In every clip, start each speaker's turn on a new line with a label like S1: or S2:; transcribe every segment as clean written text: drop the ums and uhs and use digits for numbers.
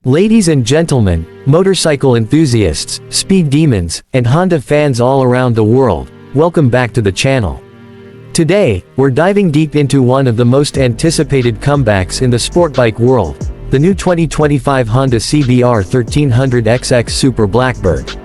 S1: Ladies and gentlemen, motorcycle enthusiasts, speed demons, and Honda fans all around the world, welcome back to the channel. Today, we're diving deep into one of the most anticipated comebacks in the sport bike world, the new 2025 Honda CBR 1300XX Super Blackbird.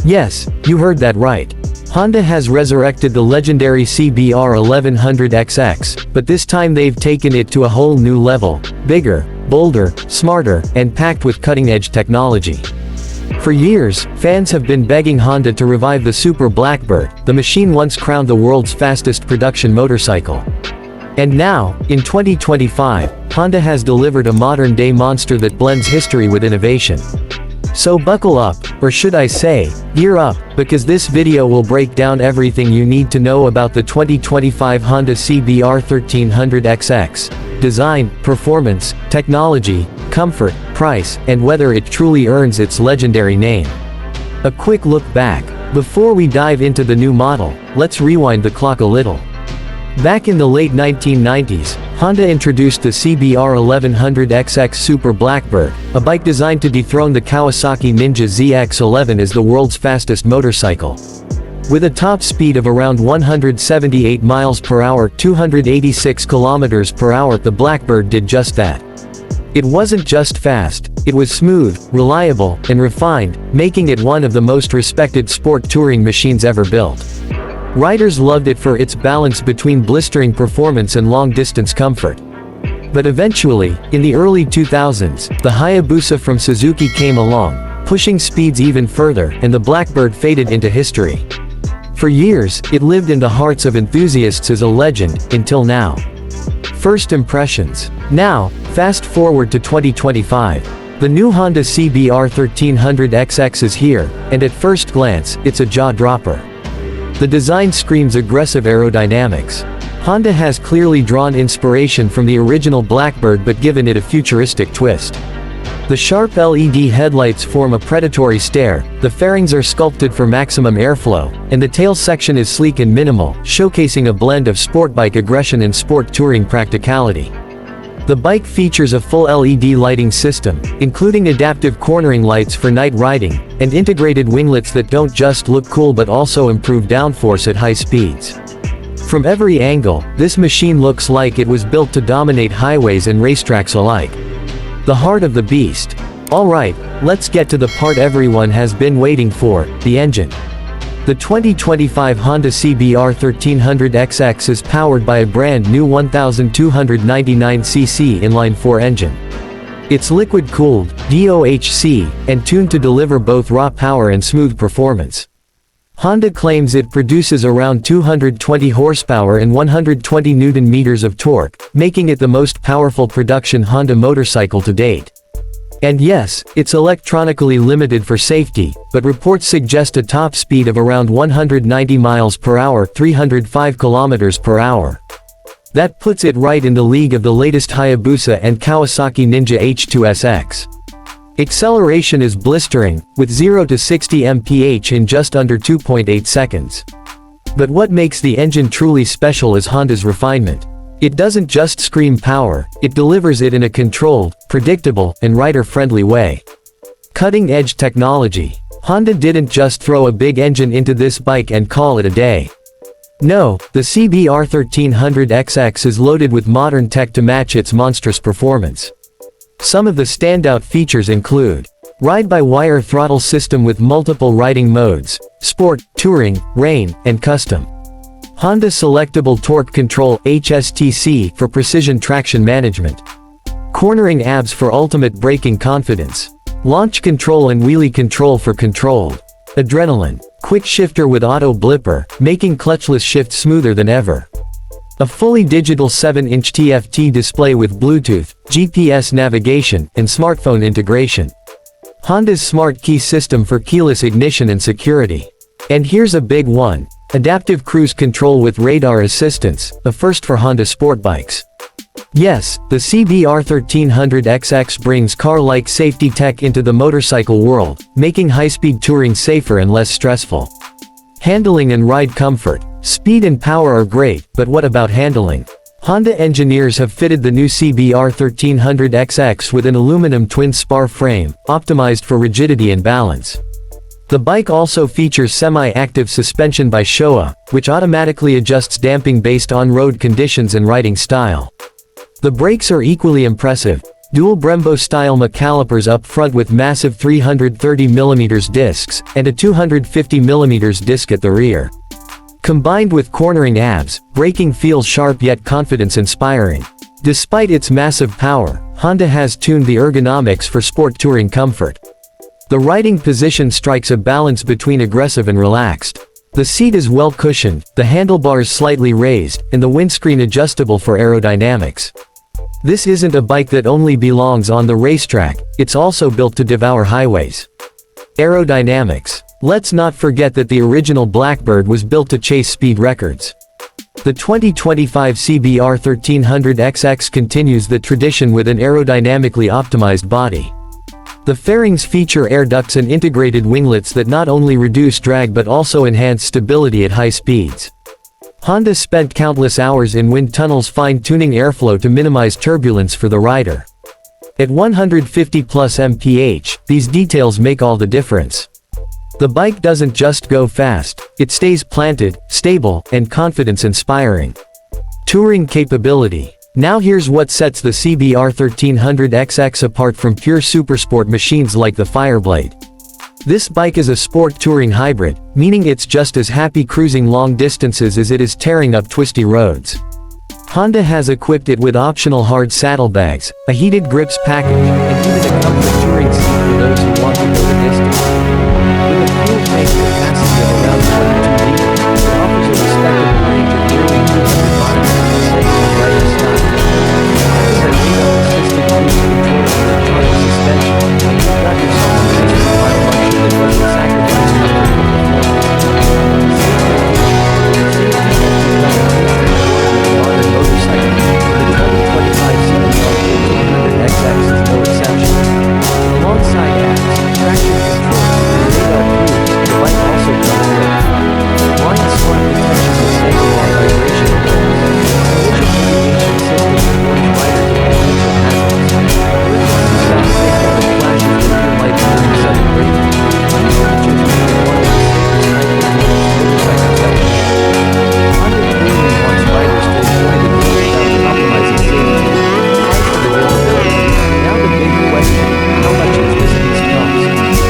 S1: Yes, you heard that right. Honda has resurrected the legendary CBR 1100XX, but this time they've taken it to a whole new level, bigger, bolder, smarter, and packed with cutting-edge technology. For years, fans have been begging Honda to revive the Super Blackbird, the machine once crowned the world's fastest production motorcycle. And now, in 2025, Honda has delivered a modern-day monster that blends history with innovation. So buckle up, or should I say, gear up, because this video will break down everything you need to know about the 2025 Honda CBR 1300XX. Design, performance, technology, comfort, price, and whether it truly earns its legendary name. A quick look back. Before we dive into the new model, let's rewind the clock a little. Back in the late 1990s, Honda introduced the CBR 1100XX Super Blackbird, a bike designed to dethrone the Kawasaki Ninja ZX-11 as the world's fastest motorcycle. With a top speed of around 178 miles per hour, 286 kilometers per hour, the Blackbird did just that. It wasn't just fast, it was smooth, reliable, and refined, making it one of the most respected sport touring machines ever built. Riders loved it for its balance between blistering performance and long-distance comfort. But eventually, in the early 2000s, the Hayabusa from Suzuki came along, pushing speeds even further, and the Blackbird faded into history. For years, it lived in the hearts of enthusiasts as a legend, until now. First impressions. Now, fast forward to 2025. The new Honda CBR 1300XX is here, and at first glance, it's a jaw-dropper. The design screams aggressive aerodynamics. Honda has clearly drawn inspiration from the original Blackbird but given it a futuristic twist. The sharp LED headlights form a predatory stare, the fairings are sculpted for maximum airflow, and the tail section is sleek and minimal, showcasing a blend of sport bike aggression and sport touring practicality. The bike features a full LED lighting system, including adaptive cornering lights for night riding, and integrated winglets that don't just look cool but also improve downforce at high speeds. From every angle, this machine looks like it was built to dominate highways and racetracks alike. The heart of the beast. Alright, let's get to the part everyone has been waiting for, the engine. The 2025 Honda CBR 1300XX is powered by a brand new 1299cc inline-4 engine. It's liquid-cooled, DOHC, and tuned to deliver both raw power and smooth performance. Honda claims it produces around 220 horsepower and 120 Nm of torque, making it the most powerful production Honda motorcycle to date. And yes, it's electronically limited for safety, but reports suggest a top speed of around 190 miles per hour, 305 kilometers per hour. That puts it right in the league of the latest Hayabusa and Kawasaki Ninja H2SX. Acceleration is blistering, with 0 to 60 mph in just under 2.8 seconds. But what makes the engine truly special is Honda's refinement. It doesn't just scream power, it delivers it in a controlled, predictable, and rider-friendly way. Cutting-edge technology. Honda didn't just throw a big engine into this bike and call it a day. No, the CBR 1300XX is loaded with modern tech to match its monstrous performance. Some of the standout features include ride-by-wire throttle system with multiple riding modes, sport, touring, rain, and custom. Honda Selectable Torque Control HSTC for precision traction management. Cornering ABS for ultimate braking confidence. Launch control and wheelie control for controlled adrenaline. Quick shifter with auto blipper, making clutchless shift smoother than ever. A fully digital 7-inch TFT display with Bluetooth, GPS navigation, and smartphone integration. Honda's Smart Key system for keyless ignition and security. And here's a big one. Adaptive cruise control with radar assistance, a first for Honda sport bikes. Yes, the CBR 1300XX brings car-like safety tech into the motorcycle world, making high-speed touring safer and less stressful. Handling and ride comfort. Speed and power are great, but what about handling? Honda engineers have fitted the new CBR 1300XX with an aluminum twin spar frame, optimized for rigidity and balance. The bike also features semi-active suspension by Showa, which automatically adjusts damping based on road conditions and riding style. The brakes are equally impressive. Dual Brembo-style MA calipers up front with massive 330mm discs, and a 250mm disc at the rear. Combined with cornering ABS, braking feels sharp yet confidence-inspiring. Despite its massive power, Honda has tuned the ergonomics for sport touring comfort. The riding position strikes a balance between aggressive and relaxed. The seat is well cushioned, the handlebars slightly raised, and the windscreen adjustable for aerodynamics. This isn't a bike that only belongs on the racetrack, it's also built to devour highways. Aerodynamics. Let's not forget that the original Blackbird was built to chase speed records. The 2025 CBR 1300XX continues the tradition with an aerodynamically optimized body. The fairings feature air ducts and integrated winglets that not only reduce drag but also enhance stability at high speeds. Honda spent countless hours in wind tunnels fine-tuning airflow to minimize turbulence for the rider. At 150 plus mph, these details make all the difference. The bike doesn't just go fast, it stays planted, stable, and confidence-inspiring. Touring capability. Now here's what sets the CBR 1300XX apart from pure supersport machines like the Fireblade. This bike is a sport touring hybrid, meaning it's just as happy cruising long distances as it is tearing up twisty roads. Honda has equipped it with optional hard saddlebags, a heated grips package, and even a comfort touring seat for those who want to go the distance. With a fuel tank capacity of around 22 liters, it offers a respectable range of nearly 200 miles in a safe and riding style. It has assisted cruise control and electronic suspension, and you've got yourself a safety-mile function that doesn't sacrifice comfort or performance. Modern motorcycle, the 2025 CBR 1300XX is no exception. Alongside apps, traction control, and radar cruise, the bike also comes with blind spot detection with sensor vibration awareness, collision mitigation system that warns rider to potential hazards, emergency stop signal that flashes with your lights during sudden braking. Features make it one of the safest high-performance motorcycles ever. Honda clearly wants riders to enjoy the road without compromising safety. Price and availability. Now the big question, how much does this piece cost?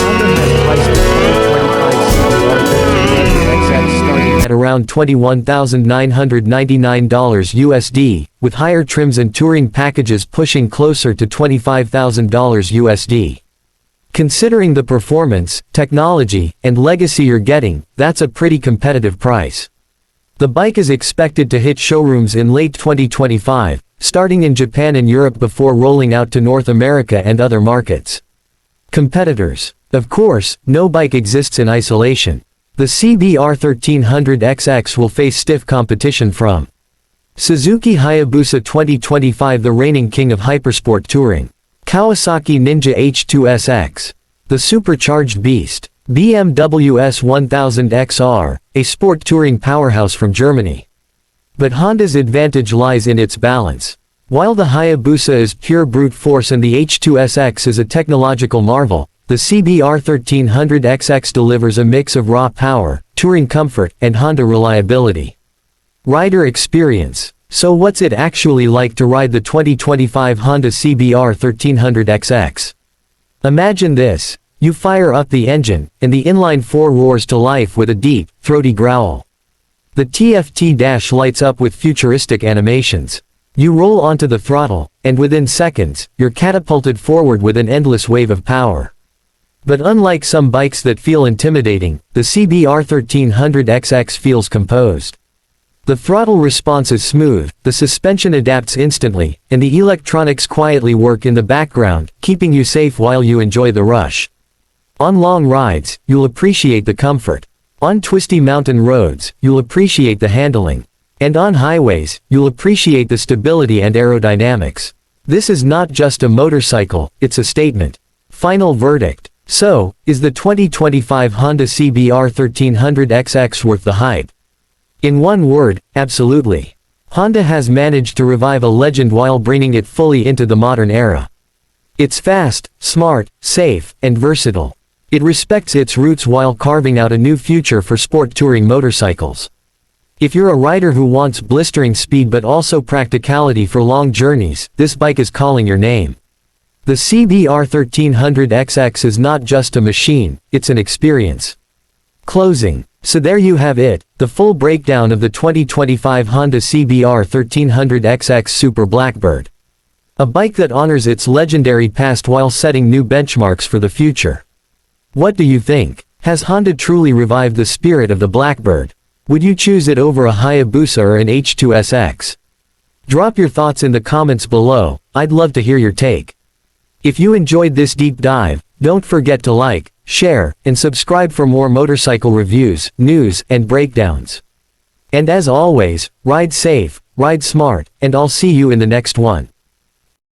S1: Honda has priced the 2025 CBR 1300XX starting at around $21,999 USD, with higher trims and touring packages pushing closer to $25,000 USD. Considering the performance, technology, and legacy you're getting, that's a pretty competitive price. The bike is expected to hit showrooms in late 2025, starting in Japan and Europe before rolling out to North America and other markets. Competitors. Of course, no bike exists in isolation. The CBR 1300XX will face stiff competition from Suzuki Hayabusa 2025, the reigning king of hypersport touring. Kawasaki Ninja H2SX, the supercharged beast. BMW S1000XR, a sport touring powerhouse from Germany. But Honda's advantage lies in its balance. While the Hayabusa is pure brute force and the H2SX is a technological marvel, the CBR 1300XX delivers a mix of raw power, touring comfort, and Honda reliability. Rider experience. So what's it actually like to ride the 2025 Honda CBR 1300XX? Imagine this. You fire up the engine, and the inline-4 roars to life with a deep, throaty growl. The TFT dash lights up with futuristic animations. You roll onto the throttle, and within seconds, you're catapulted forward with an endless wave of power. But unlike some bikes that feel intimidating, the CBR 1300XX feels composed. The throttle response is smooth, the suspension adapts instantly, and the electronics quietly work in the background, keeping you safe while you enjoy the rush. On long rides, you'll appreciate the comfort. On twisty mountain roads, you'll appreciate the handling. And on highways, you'll appreciate the stability and aerodynamics. This is not just a motorcycle, it's a statement. Final verdict. So, is the 2025 Honda CBR 1300XX worth the hype? In one word, absolutely. Honda has managed to revive a legend while bringing it fully into the modern era. It's fast, smart, safe, and versatile. It respects its roots while carving out a new future for sport touring motorcycles. If you're a rider who wants blistering speed but also practicality for long journeys, this bike is calling your name. The CBR 1300XX is not just a machine, it's an experience. Closing. So there you have it, the full breakdown of the 2025 Honda CBR 1300XX Super Blackbird. A bike that honors its legendary past while setting new benchmarks for the future. What do you think? Has Honda truly revived the spirit of the Blackbird? Would you choose it over a Hayabusa or an H2SX? Drop your thoughts in the comments below, I'd love to hear your take. If you enjoyed this deep dive, don't forget to like, share, and subscribe for more motorcycle reviews, news, and breakdowns. And as always, ride safe, ride smart, and I'll see you in the next one.